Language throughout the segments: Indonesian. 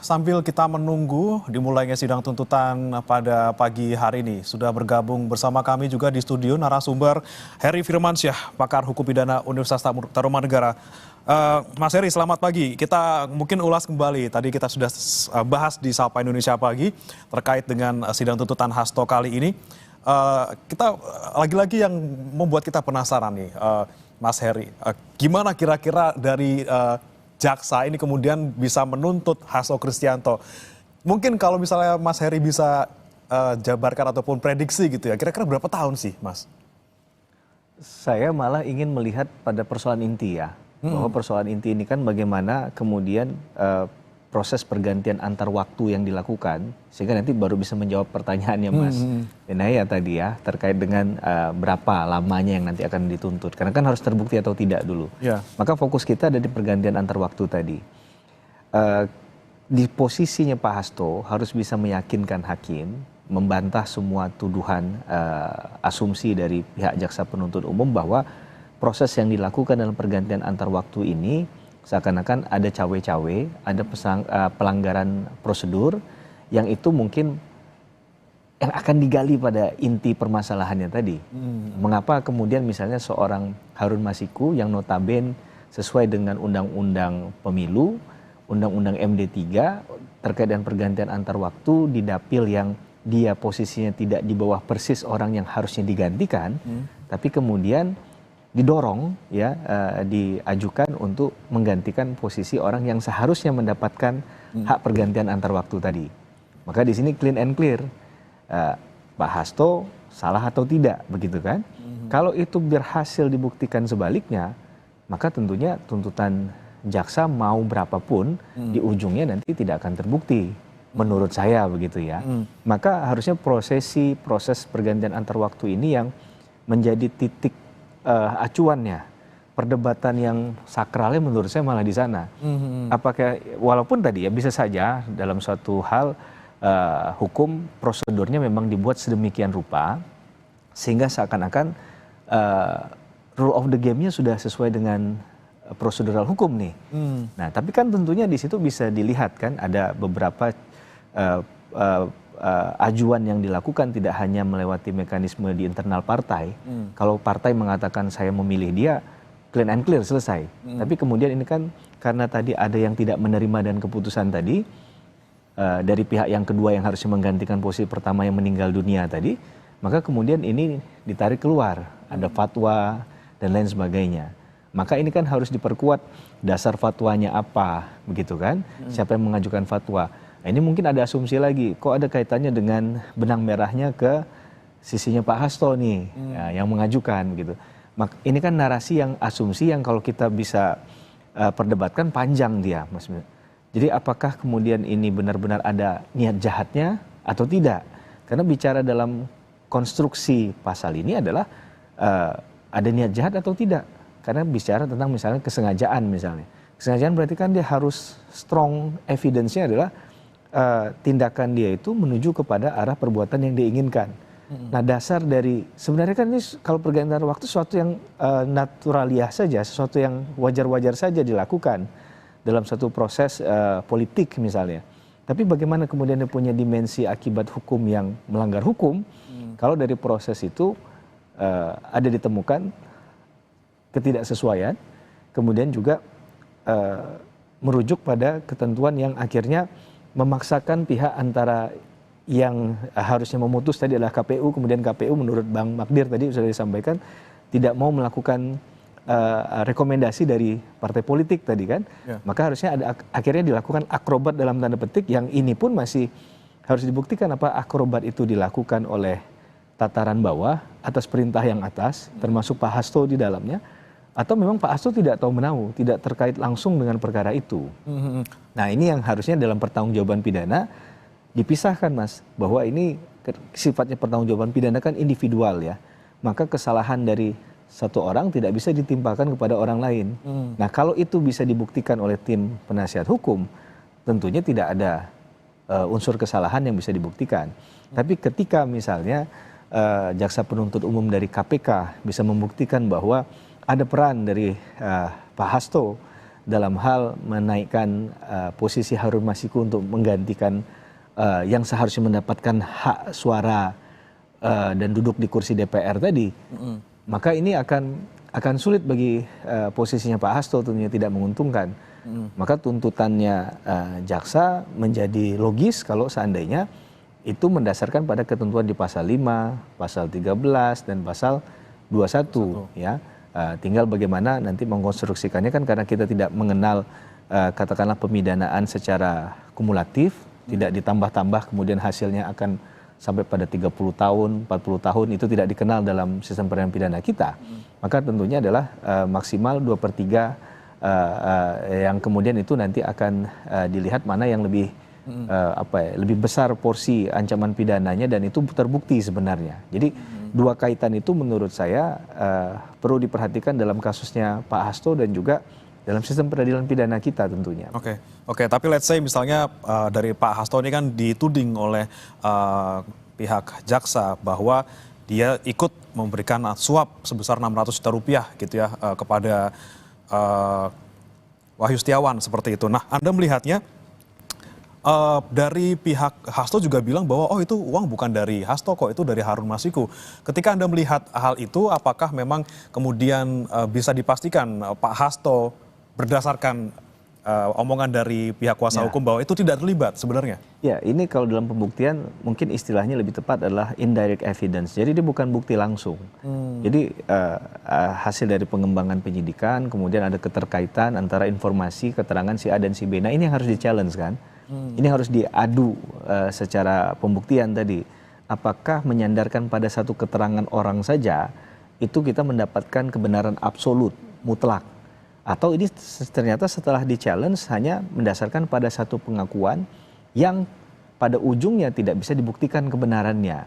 Sambil kita menunggu dimulainya sidang tuntutan pada pagi hari ini, sudah bergabung bersama kami juga di studio narasumber Heri Firmansyah, pakar hukum pidana Universitas Tarumanegara. Mas Heri, selamat pagi. Kita mungkin ulas kembali. Tadi kita sudah bahas di Sapa Indonesia Pagi terkait dengan sidang tuntutan Hasto kali ini. Kita lagi-lagi yang membuat kita penasaran nih, Mas Heri. Gimana kira-kira dari jaksa ini kemudian bisa menuntut Hasto Kristianto? Mungkin kalau misalnya Mas Heri bisa jabarkan ataupun prediksi gitu ya, kira-kira berapa tahun sih, Mas? Saya malah ingin melihat pada persoalan inti ya, bahwa persoalan inti ini kan bagaimana kemudian proses pergantian antar waktu yang dilakukan, sehingga nanti baru bisa menjawab pertanyaannya Mas Benaya tadi ya, terkait dengan berapa lamanya yang nanti akan dituntut. Karena kan harus terbukti atau tidak dulu. Ya. Maka fokus kita ada di pergantian antar waktu tadi. Di posisinya Pak Hasto harus bisa meyakinkan hakim, membantah semua tuduhan asumsi dari pihak jaksa penuntut umum bahwa proses yang dilakukan dalam pergantian antar waktu ini seakan-akan ada cawe-cawe, ada pelanggaran prosedur yang itu mungkin yang akan digali pada inti permasalahannya tadi. Mengapa kemudian misalnya seorang Harun Masiku yang notabene sesuai dengan undang-undang pemilu, undang-undang MD3 terkait dengan pergantian antar waktu di dapil yang dia posisinya tidak di bawah persis orang yang harusnya digantikan, tapi kemudian didorong ya diajukan untuk menggantikan posisi orang yang seharusnya mendapatkan hak pergantian antar waktu tadi. Maka di sini clean and clear, Pak Hasto salah atau tidak, begitu kan? Kalau itu berhasil dibuktikan sebaliknya, maka tentunya tuntutan jaksa mau berapapun di ujungnya nanti tidak akan terbukti, menurut saya begitu ya. Maka harusnya proses pergantian antar waktu ini yang menjadi titik acuannya, perdebatan yang sakralnya menurut saya malah di sana. Apakah walaupun tadi ya bisa saja dalam suatu hal hukum prosedurnya memang dibuat sedemikian rupa sehingga seakan-akan rule of the game-nya sudah sesuai dengan prosedural hukum nih. Nah, tapi kan tentunya di situ bisa dilihat kan ada beberapa ajuan yang dilakukan tidak hanya melewati mekanisme di internal partai. Kalau partai mengatakan saya memilih dia, clean and clear, selesai. Tapi kemudian ini kan karena tadi ada yang tidak menerima dan keputusan tadi, dari pihak yang kedua yang harusnya menggantikan posisi pertama yang meninggal dunia tadi, maka kemudian ini ditarik keluar, ada fatwa dan lain sebagainya. Maka ini kan harus diperkuat dasar fatwanya apa, begitu kan? Siapa yang mengajukan fatwa? Nah, ini mungkin ada asumsi lagi, kok ada kaitannya dengan benang merahnya ke sisinya Pak Hasto nih, ya, yang mengajukan gitu. Ini kan narasi yang asumsi yang kalau kita bisa perdebatkan panjang dia, Mas. Jadi apakah kemudian ini benar-benar ada niat jahatnya atau tidak? Karena bicara dalam konstruksi pasal ini adalah ada niat jahat atau tidak. Karena bicara tentang misalnya kesengajaan misalnya. Kesengajaan berarti kan dia harus strong evidence-nya adalah tindakan dia itu menuju kepada arah perbuatan yang diinginkan. Nah, dasar dari sebenarnya kan ini kalau pergantian waktu sesuatu yang naturaliah saja, sesuatu yang wajar-wajar saja dilakukan dalam satu proses politik misalnya. Tapi bagaimana kemudian dia punya dimensi akibat hukum yang melanggar hukum? Kalau dari proses itu ada ditemukan ketidaksesuaian, kemudian juga merujuk pada ketentuan yang akhirnya memaksakan pihak antara yang harusnya memutus tadi adalah KPU, kemudian KPU menurut Bang Magdir tadi sudah disampaikan tidak mau melakukan rekomendasi dari partai politik tadi kan, maka harusnya ada akhirnya dilakukan akrobat dalam tanda petik yang ini pun masih harus dibuktikan apa akrobat itu dilakukan oleh tataran bawah atas perintah yang atas, termasuk Pak Hasto di dalamnya. Atau memang Pak Hasto tidak tahu menahu, tidak terkait langsung dengan perkara itu. Nah, ini yang harusnya dalam pertanggungjawaban pidana dipisahkan, Mas, bahwa ini sifatnya pertanggungjawaban pidana kan individual ya. Maka kesalahan dari satu orang tidak bisa ditimpakan kepada orang lain. Nah, kalau itu bisa dibuktikan oleh tim penasihat hukum, tentunya tidak ada unsur kesalahan yang bisa dibuktikan. Tapi ketika misalnya jaksa penuntut umum dari KPK bisa membuktikan bahwa ada peran dari Pak Hasto dalam hal menaikkan posisi Harun Masiku untuk menggantikan yang seharusnya mendapatkan hak suara dan duduk di kursi DPR tadi, maka ini akan sulit bagi posisinya Pak Hasto, tentunya tidak menguntungkan. Maka tuntutannya jaksa menjadi logis kalau seandainya itu mendasarkan pada ketentuan di pasal 5, pasal 13 dan pasal 21 ya. Tinggal bagaimana nanti mengkonstruksikannya kan, karena kita tidak mengenal katakanlah pemidanaan secara kumulatif, tidak ditambah-tambah kemudian hasilnya akan sampai pada 30 tahun, 40 tahun, itu tidak dikenal dalam sistem peradilan pidana kita. Maka tentunya adalah maksimal 2/3 yang kemudian itu nanti akan dilihat mana yang lebih lebih besar porsi ancaman pidananya, dan itu terbukti sebenarnya. Jadi dua kaitan itu menurut saya perlu diperhatikan dalam kasusnya Pak Hasto dan juga dalam sistem peradilan pidana kita tentunya. Oke, tapi let's say misalnya dari Pak Hasto ini kan dituding oleh pihak jaksa bahwa dia ikut memberikan suap sebesar 600 juta rupiah gitu ya kepada Wahyu Setiawan seperti itu. Nah, Anda melihatnya dari pihak Hasto juga bilang bahwa oh itu uang bukan dari Hasto kok, itu dari Harun Masiku. Ketika Anda melihat hal itu, apakah memang kemudian bisa dipastikan Pak Hasto berdasarkan omongan dari pihak kuasa hukum bahwa itu tidak terlibat sebenarnya? Ya, ini kalau dalam pembuktian mungkin istilahnya lebih tepat adalah indirect evidence. Jadi dia bukan bukti langsung. Jadi hasil dari pengembangan penyidikan, kemudian ada keterkaitan antara informasi, keterangan si A dan si B. Nah, ini yang harus di-challenge kan. Ini harus diadu secara pembuktian tadi. Apakah menyandarkan pada satu keterangan orang saja itu kita mendapatkan kebenaran absolut, mutlak? Atau ini ternyata setelah di-challenge hanya mendasarkan pada satu pengakuan yang pada ujungnya tidak bisa dibuktikan kebenarannya.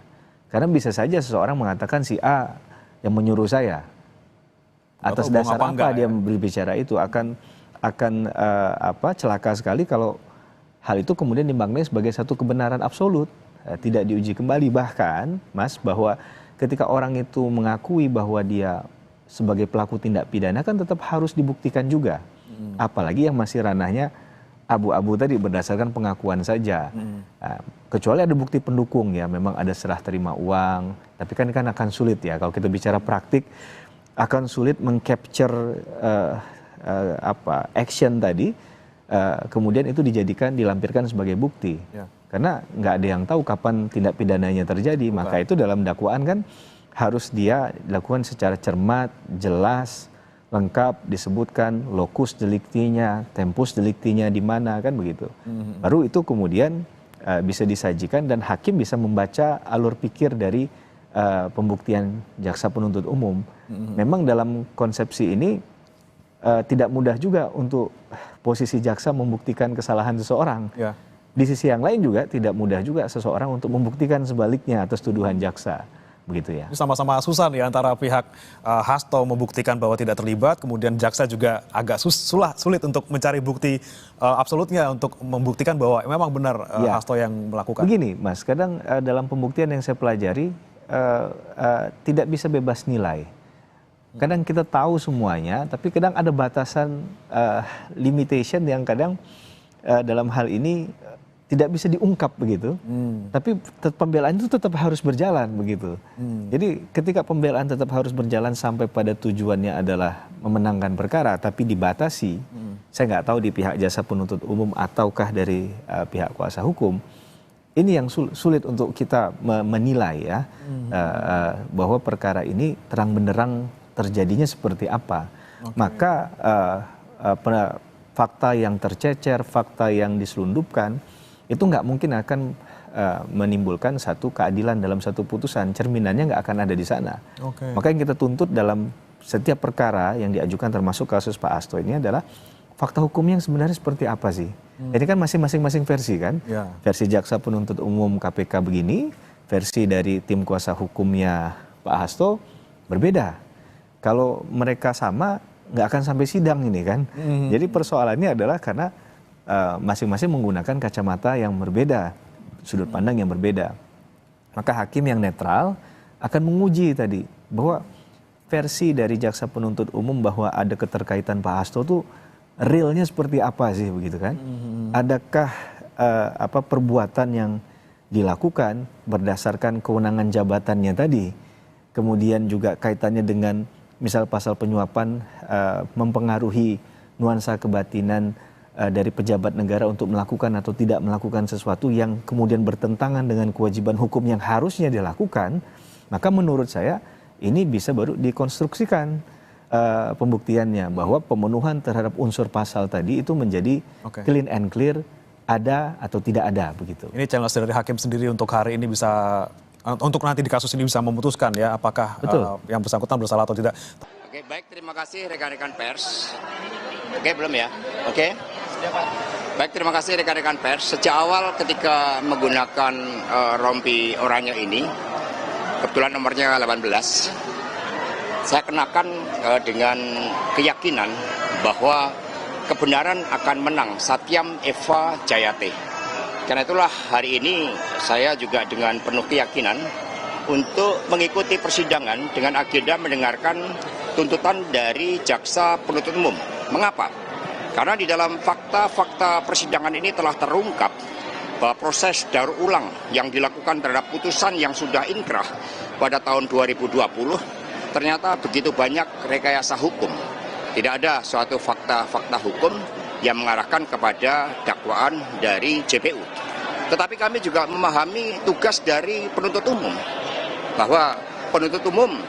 Karena bisa saja seseorang mengatakan si A yang menyuruh saya. Atas dasar apa dia berbicara itu akan celaka sekali kalau hal itu kemudian dimaknai sebagai satu kebenaran absolut, tidak diuji kembali. Bahkan, Mas, bahwa ketika orang itu mengakui bahwa dia sebagai pelaku tindak pidana kan tetap harus dibuktikan juga. Apalagi yang masih ranahnya abu-abu tadi berdasarkan pengakuan saja. Kecuali ada bukti pendukung ya, memang ada serah terima uang, tapi kan akan sulit ya kalau kita bicara praktik, akan sulit mengcapture action tadi. Kemudian itu dilampirkan sebagai bukti, karena nggak ada yang tahu kapan tindak pidananya terjadi. Maka itu dalam dakwaan kan harus dia dilakukan secara cermat, jelas, lengkap, disebutkan lokus deliktinya, tempus deliktinya di mana, kan begitu. Baru itu kemudian bisa disajikan dan hakim bisa membaca alur pikir dari pembuktian jaksa penuntut umum. Memang dalam konsepsi ini tidak mudah juga untuk posisi jaksa membuktikan kesalahan seseorang. Di sisi yang lain juga tidak mudah juga seseorang untuk membuktikan sebaliknya atas tuduhan jaksa. Begitu ya. Sama-sama susah nih antara pihak Hasto membuktikan bahwa tidak terlibat, kemudian jaksa juga agak sulit untuk mencari bukti absolutnya untuk membuktikan bahwa memang benar Hasto yang melakukan. Begini, Mas, kadang dalam pembuktian yang saya pelajari tidak bisa bebas nilai. Kadang kita tahu semuanya, tapi kadang ada batasan limitation yang kadang dalam hal ini tidak bisa diungkap begitu. Tapi pembelaan itu tetap harus berjalan begitu. Jadi ketika pembelaan tetap harus berjalan sampai pada tujuannya adalah memenangkan perkara, tapi dibatasi, saya nggak tahu di pihak jasa penuntut umum ataukah dari pihak kuasa hukum, ini yang sulit untuk kita menilai ya, bahwa perkara ini terang benderang terjadinya seperti apa. Maka fakta yang tercecer, fakta yang diselundupkan, itu nggak mungkin akan menimbulkan satu keadilan dalam satu putusan. Cerminannya nggak akan ada di sana. Maka yang kita tuntut dalam setiap perkara yang diajukan termasuk kasus Pak Hasto ini adalah fakta hukumnya yang sebenarnya seperti apa sih. Ini kan masing-masing versi kan. Versi jaksa penuntut umum KPK begini, versi dari tim kuasa hukumnya Pak Hasto berbeda. Kalau mereka sama nggak akan sampai sidang ini kan. Jadi persoalannya adalah karena masing-masing menggunakan kacamata yang berbeda, sudut pandang yang berbeda. Maka hakim yang netral akan menguji tadi bahwa versi dari jaksa penuntut umum bahwa ada keterkaitan Pak Hasto itu realnya seperti apa sih begitu kan? Adakah perbuatan yang dilakukan berdasarkan kewenangan jabatannya tadi, kemudian juga kaitannya dengan misal pasal penyuapan mempengaruhi nuansa kebatinan dari pejabat negara untuk melakukan atau tidak melakukan sesuatu yang kemudian bertentangan dengan kewajiban hukum yang harusnya dilakukan, maka menurut saya ini bisa baru dikonstruksikan pembuktiannya bahwa pemenuhan terhadap unsur pasal tadi itu menjadi clean and clear, ada atau tidak ada begitu. Ini challenge dari hakim sendiri untuk hari ini bisa, untuk nanti di kasus ini bisa memutuskan ya apakah yang bersangkutan bersalah atau tidak. Oke, baik, terima kasih rekan-rekan pers. Oke, belum ya? Oke. Baik, terima kasih rekan-rekan pers. Sejak awal ketika menggunakan rompi oranye ini, kebetulan nomornya 18, saya kenakan dengan keyakinan bahwa kebenaran akan menang. Satyam Eva Jayate. Karena itulah hari ini saya juga dengan penuh keyakinan untuk mengikuti persidangan dengan agenda mendengarkan tuntutan dari jaksa penuntut umum. Mengapa? Karena di dalam fakta-fakta persidangan ini telah terungkap bahwa proses daur ulang yang dilakukan terhadap putusan yang sudah inkrah pada tahun 2020 ternyata begitu banyak rekayasa hukum. Tidak ada suatu fakta-fakta hukum yang mengarahkan kepada dakwaan dari JPU. Tetapi kami juga memahami tugas dari penuntut umum, bahwa penuntut umum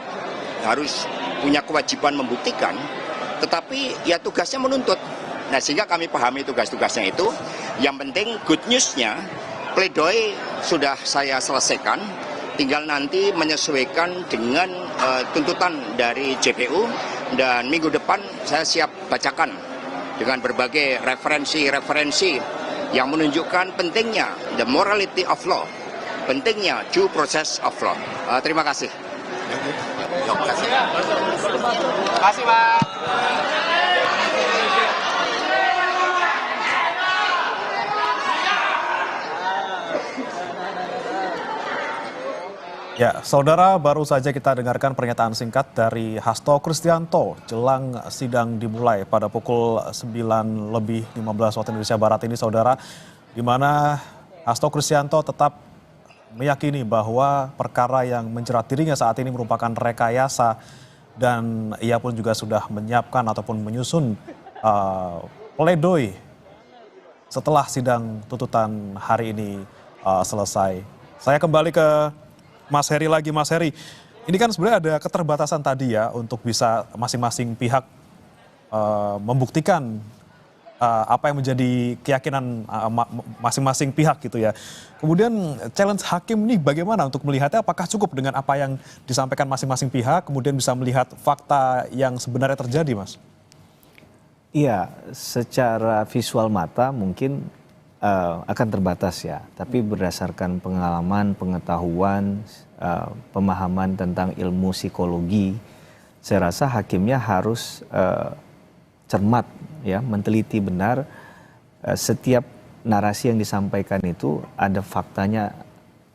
harus punya kewajiban membuktikan, tetapi ya tugasnya menuntut. Nah, sehingga kami pahami tugas-tugasnya itu. Yang penting good news-nya, pledoi sudah saya selesaikan, tinggal nanti menyesuaikan dengan tuntutan dari JPU, dan minggu depan saya siap bacakan dengan berbagai referensi-referensi yang menunjukkan pentingnya the morality of law, pentingnya due process of law. Terima kasih. Terima kasih. Terima kasih, Pak. Ya, saudara, baru saja kita dengarkan pernyataan singkat dari Hasto Kristianto jelang sidang dimulai pada pukul 9:15 waktu Indonesia Barat ini, saudara, di mana Hasto Kristianto tetap meyakini bahwa perkara yang menjerat dirinya saat ini merupakan rekayasa, dan ia pun juga sudah menyiapkan ataupun menyusun pledoi setelah sidang tuntutan hari ini selesai. Saya kembali ke Mas Heri lagi. Mas Heri, ini kan sebenarnya ada keterbatasan tadi ya untuk bisa masing-masing pihak membuktikan apa yang menjadi keyakinan masing-masing pihak gitu ya. Kemudian challenge hakim ini bagaimana untuk melihatnya, apakah cukup dengan apa yang disampaikan masing-masing pihak, kemudian bisa melihat fakta yang sebenarnya terjadi, Mas? Iya, secara visual mata mungkin akan terbatas ya, tapi berdasarkan pengalaman, pengetahuan, pemahaman tentang ilmu psikologi, saya rasa hakimnya harus cermat ya, meneliti benar setiap narasi yang disampaikan itu ada faktanya,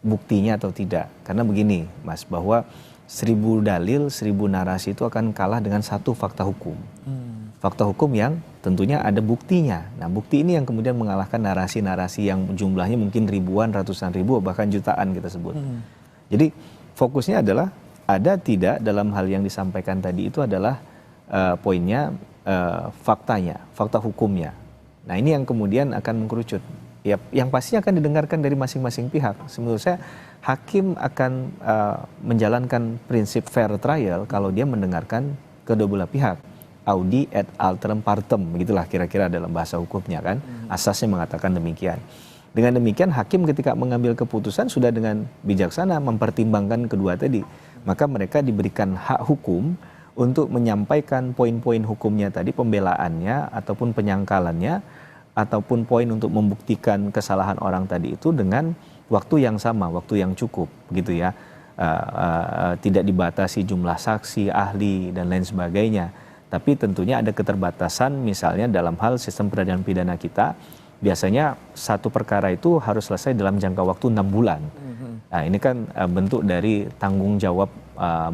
buktinya atau tidak. Karena begini, Mas, bahwa 1000 dalil, 1000 narasi itu akan kalah dengan satu fakta hukum. Fakta hukum yang tentunya ada buktinya. Nah, bukti ini yang kemudian mengalahkan narasi-narasi yang jumlahnya mungkin ribuan, ratusan ribu, bahkan jutaan kita sebut. Jadi fokusnya adalah ada tidak dalam hal yang disampaikan tadi itu adalah poinnya faktanya, fakta hukumnya. Nah, ini yang kemudian akan mengkerucut. Ya, yang pasti akan didengarkan dari masing-masing pihak. Menurut saya hakim akan menjalankan prinsip fair trial kalau dia mendengarkan kedua belah pihak. Audi et alteram partem, begitulah kira-kira dalam bahasa hukumnya kan. Asasnya mengatakan demikian. Dengan demikian hakim ketika mengambil keputusan sudah dengan bijaksana mempertimbangkan kedua tadi. Maka mereka diberikan hak hukum untuk menyampaikan poin-poin hukumnya tadi, pembelaannya ataupun penyangkalannya, ataupun poin untuk membuktikan kesalahan orang tadi itu dengan waktu yang sama, waktu yang cukup gitu ya. Tidak dibatasi jumlah saksi, ahli dan lain sebagainya. Tapi tentunya ada keterbatasan, misalnya dalam hal sistem peradilan pidana kita, biasanya satu perkara itu harus selesai dalam jangka waktu 6 bulan. Nah, ini kan bentuk dari tanggung jawab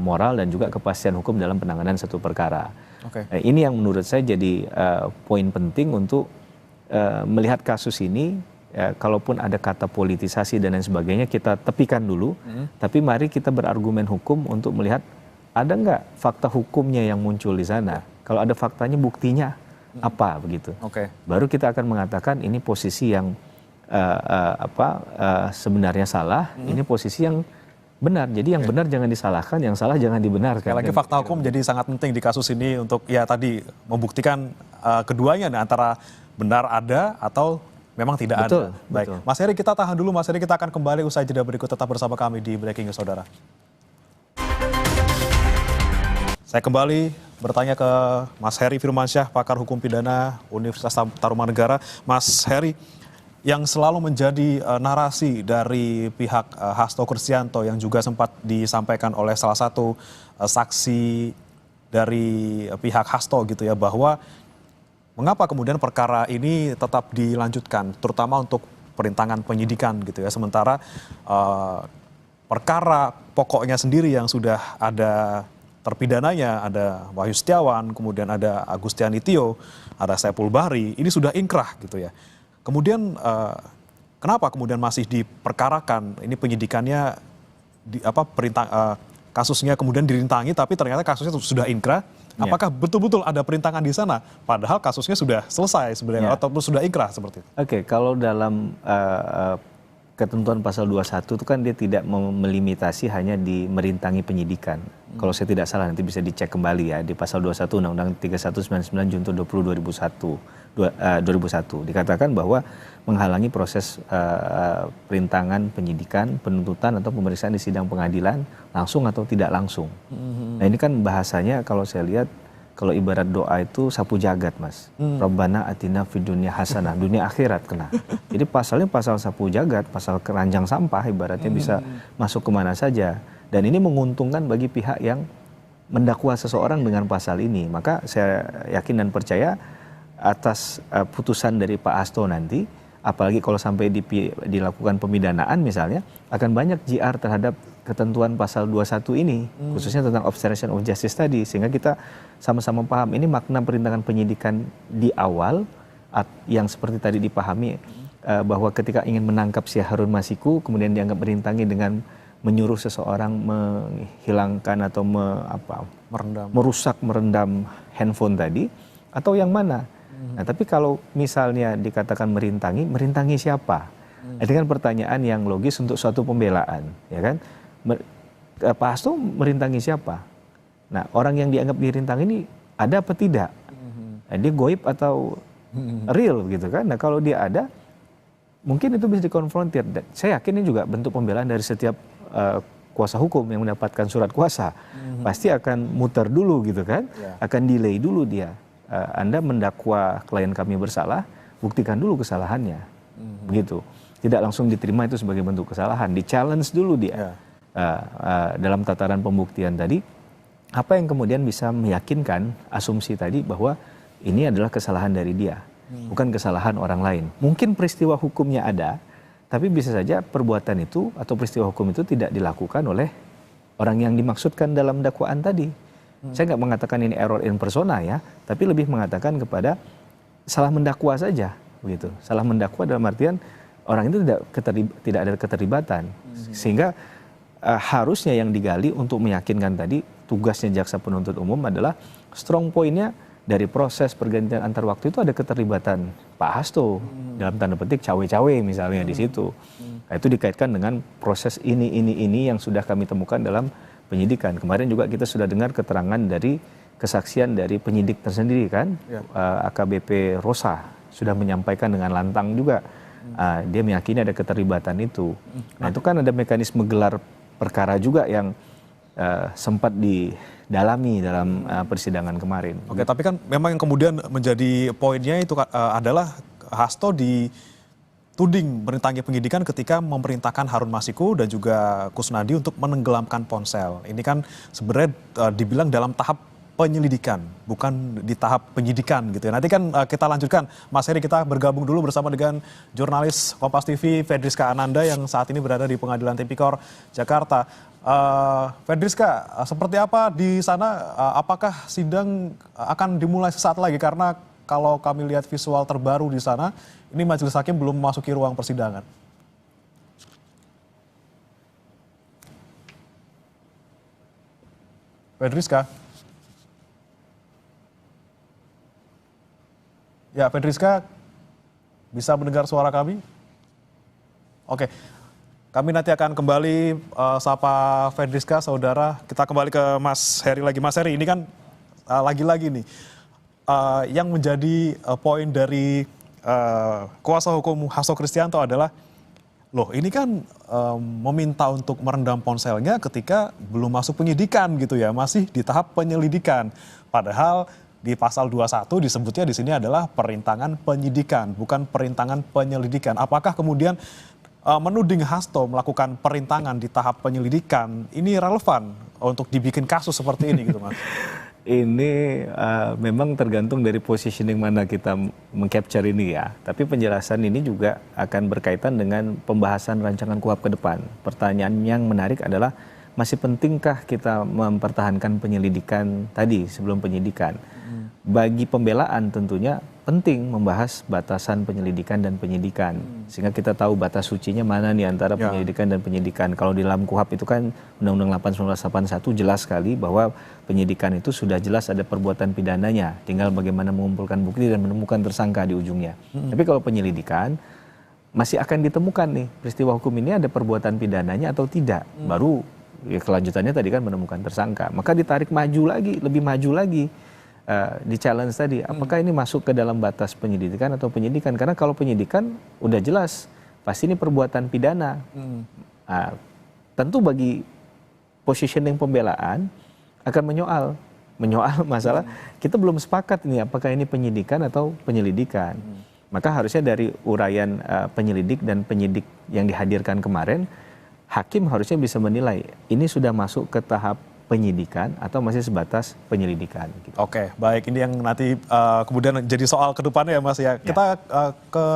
moral dan juga kepastian hukum dalam penanganan satu perkara. Oke. Ini yang menurut saya jadi poin penting untuk melihat kasus ini. Kalaupun ada kata politisasi dan lain sebagainya, kita tepikan dulu. Tapi mari kita berargumen hukum untuk melihat ada nggak fakta hukumnya yang muncul di sana. Kalau ada faktanya, buktinya apa begitu. Oke. Baru kita akan mengatakan ini posisi yang sebenarnya salah, ini posisi yang benar. Jadi yang benar jangan disalahkan, yang salah jangan dibenarkan. Sekali lagi fakta hukum jadi sangat penting di kasus ini untuk ya tadi membuktikan keduanya antara benar ada atau memang tidak Betul, ada. Baik, betul. Mas Heri kita tahan dulu. Mas Heri kita akan kembali usai jeda berikut, tetap bersama kami di Breaking News, saudara. Saya kembali bertanya ke Mas Heri Firmansyah, pakar hukum pidana Universitas Tarumanegara. Mas Heri, yang selalu menjadi narasi dari pihak Hasto Kristianto yang juga sempat disampaikan oleh salah satu saksi dari pihak Hasto gitu ya, bahwa mengapa kemudian perkara ini tetap dilanjutkan, terutama untuk perintangan penyidikan gitu ya, sementara perkara pokoknya sendiri yang sudah ada terpidananya, ada Wahyu Setiawan, kemudian ada Agustiani Tio, ada Saiful Bahri, ini sudah inkrah gitu ya. Kemudian kenapa kemudian masih diperkarakan? Ini penyidikannya kasusnya kemudian dirintangi, tapi ternyata kasusnya sudah inkrah. Apakah betul-betul ada perintangan di sana? Padahal kasusnya sudah selesai sebenarnya, atau sudah inkrah seperti itu? Oke, kalau dalam ketentuan pasal 21 itu kan dia tidak melimitasi hanya di merintangi penyidikan. Kalau saya tidak salah, nanti bisa dicek kembali ya, di pasal 21 Undang-Undang 3199 Junto 20 2001 dikatakan bahwa menghalangi proses perintangan penyidikan, penuntutan atau pemeriksaan di sidang pengadilan langsung atau tidak langsung. Nah ini kan bahasanya kalau saya lihat, kalau ibarat doa itu sapu jagat, Mas. Rabbana atina fid dunya hasanah, dunia akhirat kena. Jadi pasalnya pasal sapu jagat, pasal keranjang sampah ibaratnya bisa masuk kemana saja. Dan ini menguntungkan bagi pihak yang mendakwa seseorang dengan pasal ini. Maka saya yakin dan percaya atas putusan dari Pak Hasto nanti, apalagi kalau sampai dilakukan pemidanaan misalnya, akan banyak JR terhadap ketentuan pasal 21 ini, khususnya tentang obstruction of justice tadi, sehingga kita sama-sama paham ini makna perintangan penyidikan di awal yang seperti tadi dipahami, bahwa ketika ingin menangkap si Harun Masiku kemudian dianggap merintangi dengan menyuruh seseorang menghilangkan atau merendam handphone tadi, atau yang mana. Nah, tapi kalau misalnya dikatakan merintangi siapa? Itu kan pertanyaan yang logis untuk suatu pembelaan, ya kan? Pak Hasto merintangi siapa? Nah, orang yang dianggap dirintangi ini ada apa tidak? Nah, dia goib atau real gitu kan? Nah, kalau dia ada, mungkin itu bisa dikonfrontir. Saya yakin ini juga bentuk pembelaan dari setiap kuasa hukum yang mendapatkan surat kuasa. Pasti akan muter dulu gitu kan? Akan delay dulu dia. Anda mendakwa klien kami bersalah, buktikan dulu kesalahannya. Begitu. Tidak langsung diterima itu sebagai bentuk kesalahan. Di-challenge dulu dia. Dalam tataran pembuktian tadi, apa yang kemudian bisa meyakinkan asumsi tadi bahwa ini adalah kesalahan dari dia, bukan kesalahan orang lain. Mungkin peristiwa hukumnya ada, tapi bisa saja perbuatan itu atau peristiwa hukum itu tidak dilakukan oleh orang yang dimaksudkan dalam dakwaan tadi. Saya nggak mengatakan ini error in persona ya, tapi lebih mengatakan kepada salah mendakwa saja, begitu. Salah mendakwa dalam artian orang itu tidak ada keterlibatan, sehingga harusnya yang digali untuk meyakinkan tadi, tugasnya jaksa penuntut umum adalah strong point-nya dari proses pergantian antar waktu itu ada keterlibatan Pak Hasto, dalam tanda petik cawe-cawe misalnya di situ. Nah, itu dikaitkan dengan proses ini yang sudah kami temukan dalam penyidikan. Kemarin juga kita sudah dengar keterangan dari kesaksian dari penyidik tersendiri kan, AKBP Rosa sudah menyampaikan dengan lantang juga, dia meyakini ada keterlibatan itu. Nah itu kan ada mekanisme gelar perkara juga yang sempat didalami dalam persidangan kemarin. Oke, tapi kan memang yang kemudian menjadi poinnya itu adalah Hasto dituding merintangi penyidikan ketika memerintahkan Harun Masiku dan juga Kusnadi untuk menenggelamkan ponsel. Ini kan sebenarnya dibilang dalam tahap penyelidikan, bukan di tahap penyidikan gitu ya. Nanti kan kita lanjutkan, Mas Heri, kita bergabung dulu bersama dengan jurnalis Kompas TV Fedriska Ananda yang saat ini berada di Pengadilan Tipikor Jakarta. Fedriska, seperti apa di sana? Apakah sidang akan dimulai sesaat lagi? Karena kalau kami lihat visual terbaru di sana, ini majelis hakim belum memasuki ruang persidangan. Fedriska? Ya, Fedriska, bisa mendengar suara kami? Oke, kami nanti akan kembali sapa Fedriska, saudara. Kita kembali ke Mas Heri lagi. Mas Heri, ini kan lagi-lagi nih, yang menjadi poin dari kuasa hukum Hasto Kristianto adalah, loh ini kan meminta untuk merendam ponselnya ketika belum masuk penyidikan gitu ya, masih di tahap penyelidikan. Padahal di pasal 21 disebutnya di sini adalah perintangan penyidikan, bukan perintangan penyelidikan. Apakah kemudian menuding Hasto melakukan perintangan di tahap penyelidikan ini relevan untuk dibikin kasus seperti ini gitu, Mas? Ini memang tergantung dari positioning mana kita mengcapture ini ya. Tapi penjelasan ini juga akan berkaitan dengan pembahasan rancangan KUHP ke depan. Pertanyaan yang menarik adalah, masih pentingkah kita mempertahankan penyelidikan tadi sebelum penyidikan? Bagi pembelaan tentunya penting membahas batasan penyelidikan dan penyidikan. Sehingga kita tahu batas sucinya mana nih antara penyelidikan dan penyidikan. Kalau di dalam KUHP itu kan Undang-Undang 8 1981 jelas sekali bahwa penyidikan itu sudah jelas ada perbuatan pidananya. Tinggal bagaimana mengumpulkan bukti dan menemukan tersangka di ujungnya. Tapi kalau penyelidikan masih akan ditemukan nih peristiwa hukum ini ada perbuatan pidananya atau tidak. Baru ya, kelanjutannya tadi kan menemukan tersangka. Maka ditarik maju lagi, lebih maju lagi. Di challenge tadi, apakah ini masuk ke dalam batas penyelidikan atau penyidikan? Karena kalau penyidikan udah jelas, pasti ini perbuatan pidana. Tentu bagi positioning pembelaan akan menyoal masalah kita belum sepakat ini apakah ini penyidikan atau penyelidikan. Maka harusnya dari uraian penyelidik dan penyidik yang dihadirkan kemarin, hakim harusnya bisa menilai ini sudah masuk ke tahap penyidikan atau masih sebatas penyelidikan. Oke, baik. Ini yang nanti kemudian jadi soal ke depannya ya, Mas ya. Kita ke